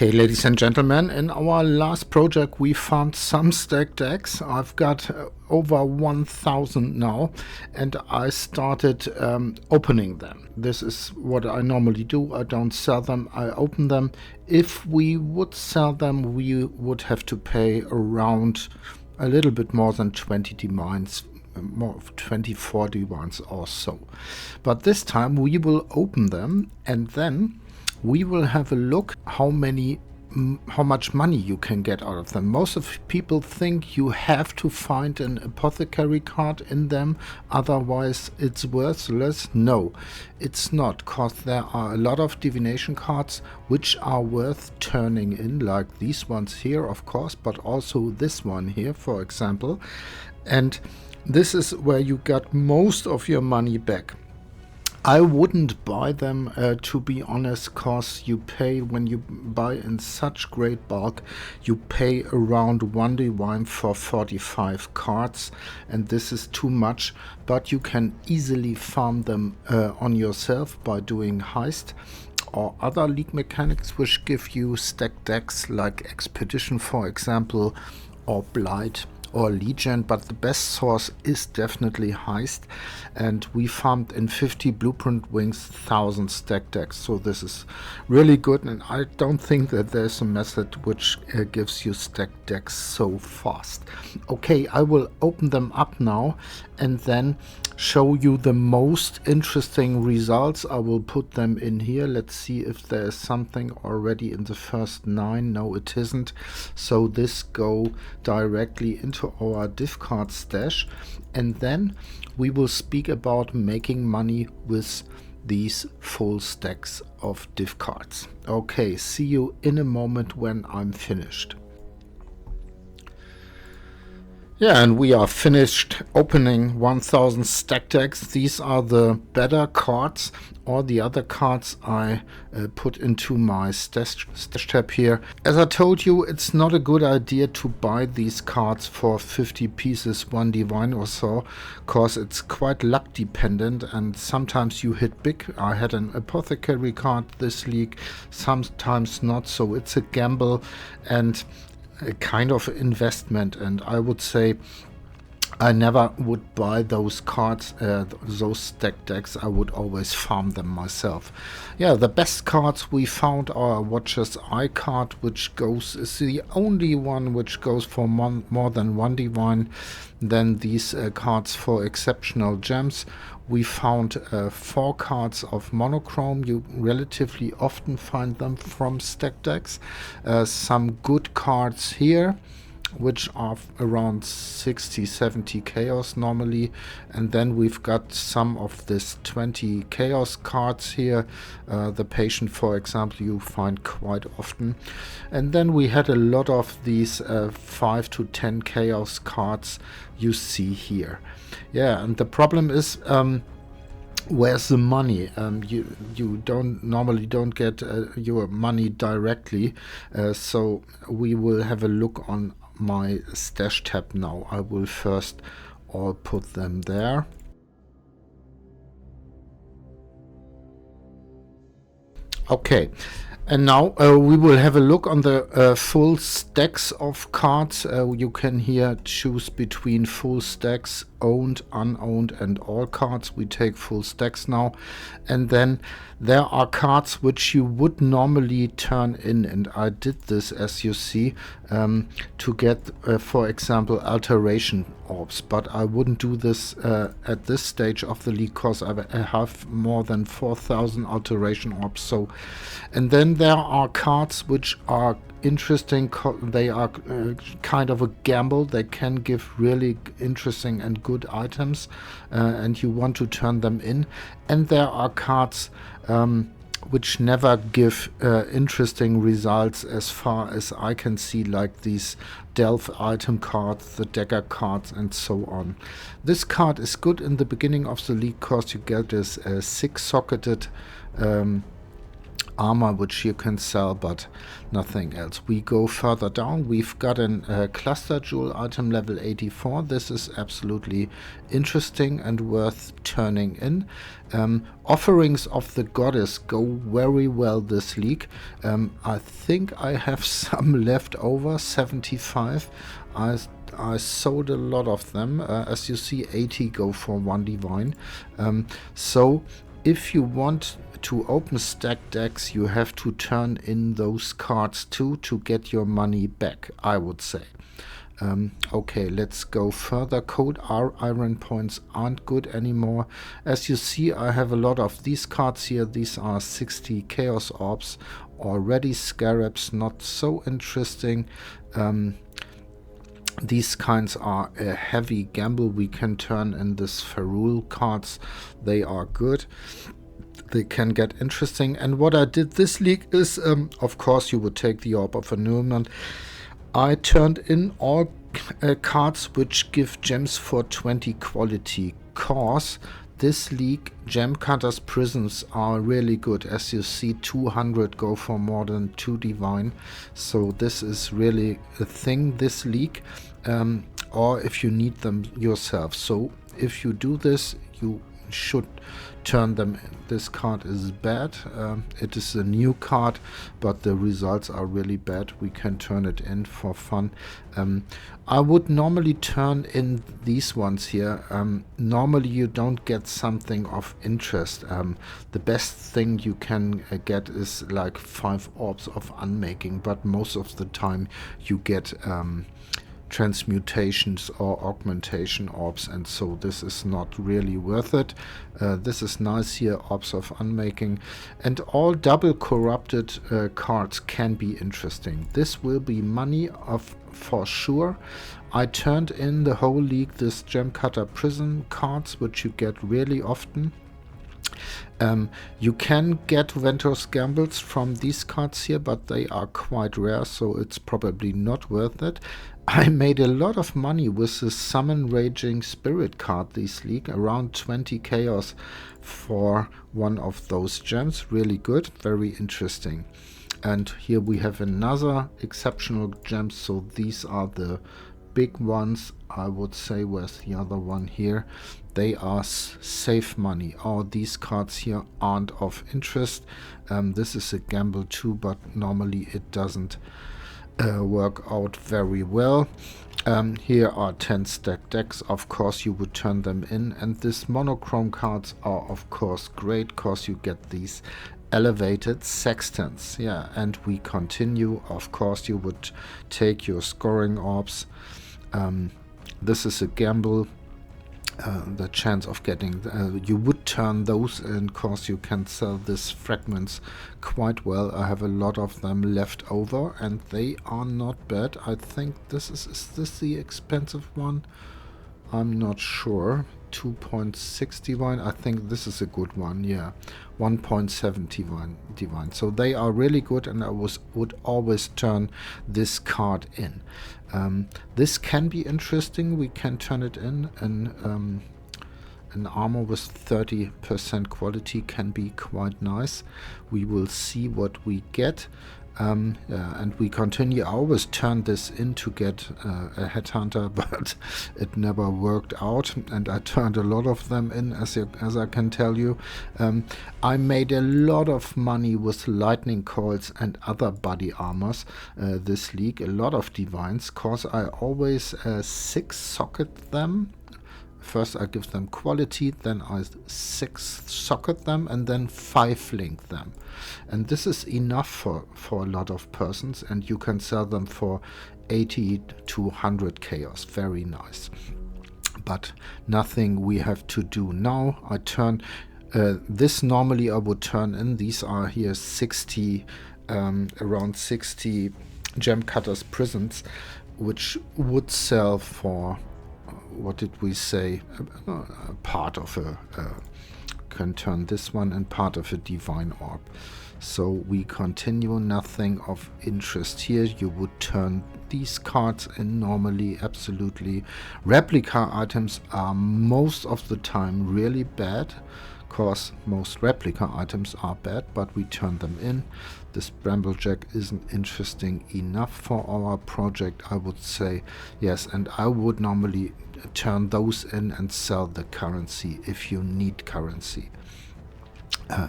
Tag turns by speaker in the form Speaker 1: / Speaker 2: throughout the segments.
Speaker 1: Okay, ladies and gentlemen, in our last project we found some stacked decks. I've got over 1,000 now, and I started opening them. This is what I normally do. I don't sell them, I open them. If we would sell them, we would have to pay around a little bit more than 20 divines, more of 24 divines or so. But this time we will open them, and then we will have a look how much money you can get out of them. Most of people think you have to find an apothecary card in them, otherwise it's worthless. No, it's not, because there are a lot of divination cards which are worth turning in, like these ones here, of course, but also this one here, for example. And this is where you got most of your money back. I wouldn't buy them, to be honest, cause you pay, when you buy in such great bulk, you pay around 1 divine for 45 cards, and this is too much. But you can easily farm them on yourself by doing heist or other league mechanics which give you stacked decks like Expedition, for example, or Blight or Legion, but the best source is definitely heist, and we farmed in 50 blueprint wings 1,000 stack decks, so this is really good, and I don't think that there's a method which gives you stack decks so fast. Okay, I will open them up now and then show you the most interesting results. I will put them in here. Let's see if there is something already in the first 9. No, it isn't. So this go directly into our div card stash, and then we will speak about making money with these full stacks of div cards. Okay, see you in a moment when I'm finished. Yeah, and we are finished opening 1,000 stack decks. These are the better cards. All the other cards I put into my stash tab here. As I told you, it's not a good idea to buy these cards for 50 pieces, 1 divine or so, cause it's quite luck dependent, and sometimes you hit big. I had an apothecary card this league, sometimes not, so it's a gamble and a kind of investment, and I would say I never would buy those cards, those stacked decks. I would always farm them myself. Yeah, the best cards we found are Watcher's Eye card, which is the only one which goes for more than 1 divine. Then these cards for exceptional gems. We found 4 cards of monochrome. You relatively often find them from stack decks. Some good cards here, which are around 60-70 chaos normally, and then we've got some of this 20 chaos cards here. The patient, for example, you find quite often, and then we had a lot of these 5 to 10 chaos cards you see here. Yeah, and the problem is, where's the money? You normally don't get your money directly, so we will have a look on my stash tab now. I will first all put them there. Okay, and now we will have a look on the full stacks of cards. You can here choose between full stacks, owned, unowned, and all cards. We take full stacks now, and then there are cards which you would normally turn in, and I did this, as you see, to get for example alteration orbs, but I wouldn't do this at this stage of the league, because I have more than 4,000 alteration orbs. So, and then there are cards which are interesting. They are kind of a gamble. They can give really interesting and good items, and you want to turn them in. And there are cards which never give interesting results as far as I can see, like these Delve item cards, the dagger cards, and so on. This card is good in the beginning of the league because you get this 6-socketed armor which you can sell, but nothing else. We go further down. We've got a cluster jewel item level 84. This is absolutely interesting and worth turning in. Offerings of the goddess go very well this league. I think I have some left over, 75. I sold a lot of them. As you see, 80 go for 1 divine. So if you want to open stacked decks, you have to turn in those cards too to get your money back, I would say. Okay, let's go further. Code R iron points aren't good anymore. As you see, I have a lot of these cards here. These are 60 chaos orbs already. Scarabs, not so interesting. These kinds are a heavy gamble. We can turn in this Ferrule cards. They are good. They can get interesting. And what I did this league is, of course, you would take the Orb of Annulment. I turned in all cards which give gems for 20 quality, cause this league gem cutters prisons are really good. As you see, 200 go for more than 2 divine, so this is really a thing this league, or if you need them yourself. So if you do this, you should turn them in. This card is bad. It is a new card, but the results are really bad. We can turn it in for fun. I would normally turn in these ones here. Normally you don't get something of interest. The best thing you can get is like 5 orbs of unmaking, but most of the time you get transmutations or augmentation orbs, and so this is not really worth it. This is nice here, orbs of unmaking, and all double corrupted cards can be interesting. This will be money of for sure. I turned in the whole league this gem cutter prison cards, which you get really often. You can get Ventus Gambles from these cards here, but they are quite rare, so it's probably not worth it. I made a lot of money with the Summon Raging Spirit card this league, around 20 chaos for one of those gems. Really good, very interesting. And here we have another exceptional gem, so these are the big ones, I would say. Where's the other one here? They are safe money. All these cards here aren't of interest. This is a gamble too, but normally it doesn't work out very well. Here are 10 stack decks. Of course you would turn them in, and this monochrome cards are of course great because you get these elevated sextants. Yeah, and we continue. Of course you would take your scoring orbs. This is a gamble. The chance of getting you would turn those in, cause you can sell these fragments quite well. I have a lot of them left over and they are not bad. I think this is this the expensive one? I'm not sure. 2.6 divine. I think this is a good one. Yeah, 1.7 divine. So they are really good, and I would always turn this card in. This can be interesting. We can turn it in, and an armor with 30% quality can be quite nice. We will see what we get. And we continue. I always turned this in to get a headhunter, but it never worked out, and I turned a lot of them in, as I can tell you. I made a lot of money with lightning coils and other body armors this league, a lot of divines, cause I always 6 socket them. First I give them quality, then I 6 socket them, and then 5 link them. And this is enough for a lot of persons, and you can sell them for 80 to 100 chaos. Very nice. But nothing we have to do now. I turn this normally I would turn in. These are here 60, around 60 gem cutters prisons, which would sell for, what did we say, part of a can turn this one and part of a divine orb. So we continue. Nothing of interest here. You would turn these cards in normally. Absolutely. Replica items are most of the time really bad, Course, most replica items are bad, but we turn them in. This Bramblejack isn't interesting enough for our project, I would say. Yes, and I would normally turn those in and sell the currency if you need currency.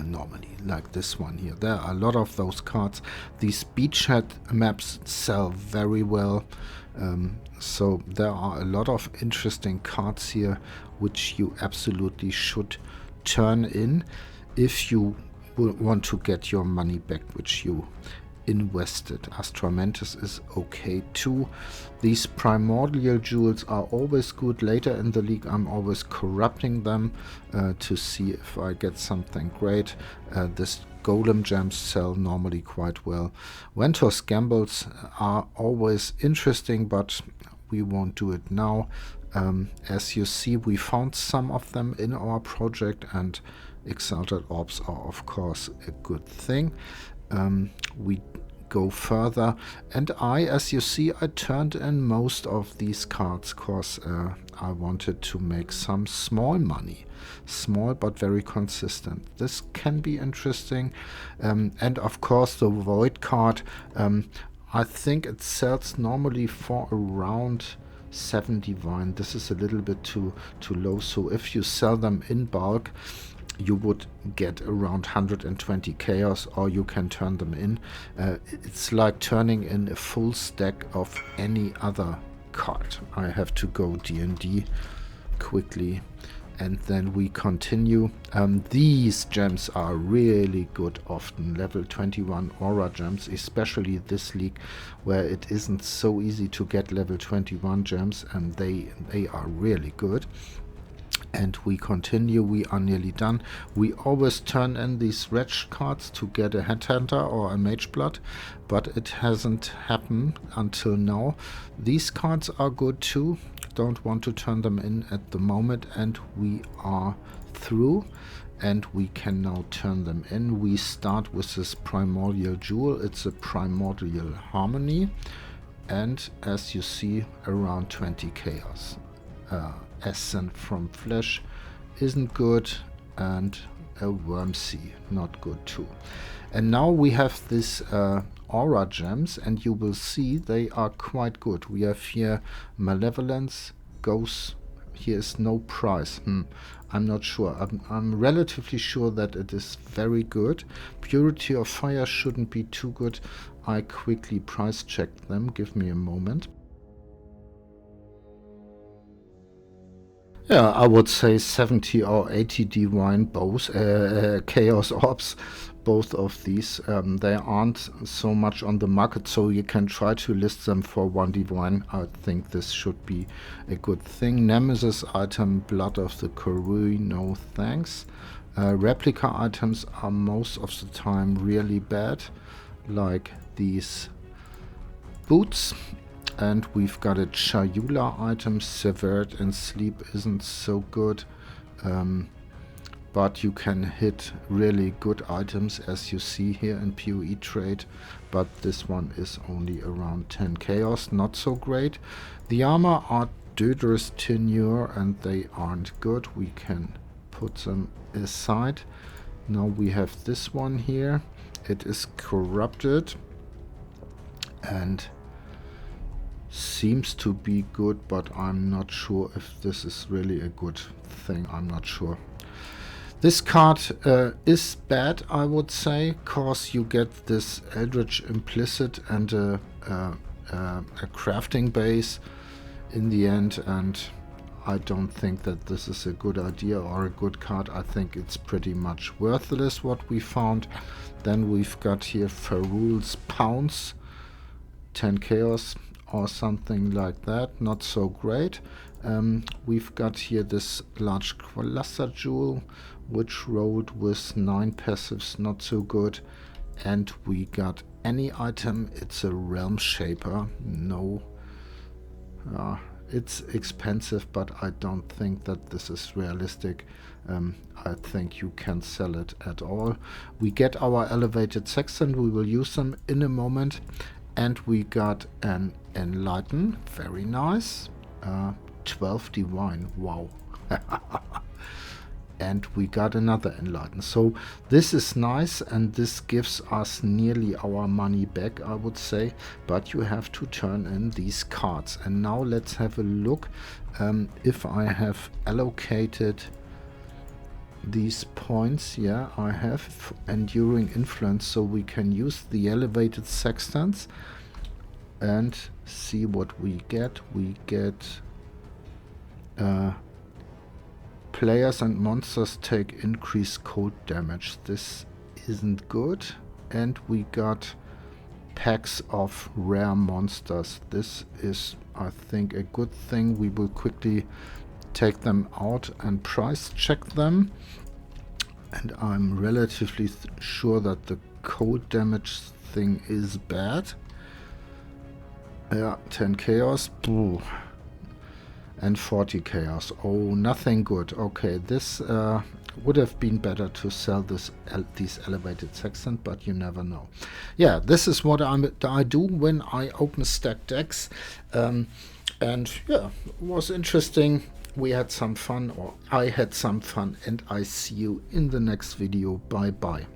Speaker 1: Normally, like this one here. There are a lot of those cards. These beachhead maps sell very well. So there are a lot of interesting cards here which you absolutely should turn in if you want to get your money back which you invested. Astramentus is okay too. These primordial jewels are always good. Later in the league I'm always corrupting them to see if I get something great. This golem gems sell normally quite well. Ventus gambles are always interesting, but we won't do it now. As you see, we found some of them in our project, and exalted orbs are of course a good thing. We go further, and as you see, I turned in most of these cards because I wanted to make some small money. Small but very consistent. This can be interesting. And of course the void card, I think it sells normally for around 7 divine. This is a little bit too low, so if you sell them in bulk you would get around 120 chaos, or you can turn them in. It's like turning in a full stack of any other card. I have to go D&D quickly and then we continue. These gems are really good often. Level 21 aura gems, especially this league where it isn't so easy to get level 21 gems, and they are really good. And we continue. We are nearly done. We always turn in these wretched cards to get a headhunter or a mage blood, but it hasn't happened until now. These cards are good too. Don't want to turn them in at the moment, and we are through, and we can now turn them in. We start with this primordial jewel. It's a primordial harmony, and as you see, around 20 chaos. Ascent from flesh isn't good, and a Wormsea not good too. And now we have this aura gems, and you will see they are quite good. We have here malevolence goes. Here is no price. I'm not sure. I'm relatively sure that it is very good. Purity of fire shouldn't be too good. I quickly price checked them. Give me a moment. Yeah, I would say 70 or 80 divine both chaos orbs, both of these. They aren't so much on the market, so you can try to list them for 1 divine. I think this should be a good thing. Nemesis item, Blood of the Karui, no thanks. Replica items are most of the time really bad, like these boots. And we've got a Chayula item. Severed and Sleep isn't so good, but you can hit really good items as you see here in PoE trade, but this one is only around 10 chaos, not so great. The armor are Dödr's tenure and they aren't good. We can put them aside. Now we have this one here. It is corrupted and seems to be good, but I'm not sure if this is really a good thing. I'm not sure. This card is bad, I would say, cause you get this Eldritch Implicit and a crafting base in the end, and I don't think that this is a good idea or a good card. I think it's pretty much worthless what we found. Then we've got here Ferul's Pounce, 10 chaos or something like that, not so great. We've got here this large cluster jewel which rolled with 9 passives, not so good. And we got any item. It's a Realm Shaper. No, it's expensive, but I don't think that this is realistic. I think you can sell it at all. We get our elevated sextant. We will use them in a moment. And we got an Enlighten, very nice. 12 divine, wow. and we got another enlighten. So this is nice, and this gives us nearly our money back, I would say, but you have to turn in these cards. And now let's have a look if I have allocated these points. Yeah, I have enduring influence, so we can use the elevated sextants and see what we get. We get players and monsters take increased cold damage. This isn't good. And we got packs of rare monsters. This is, I think, a good thing. We will quickly take them out and price check them. And I'm relatively sure that the cold damage thing is bad. Yeah, 10 chaos. Boo. And 40 chaos. Oh, nothing good. Okay, this would have been better to sell these elevated sextant, but you never know. Yeah, this is what I do when I open stack decks. And yeah, it was interesting. We had some fun, or I had some fun, and I see you in the next video. Bye bye.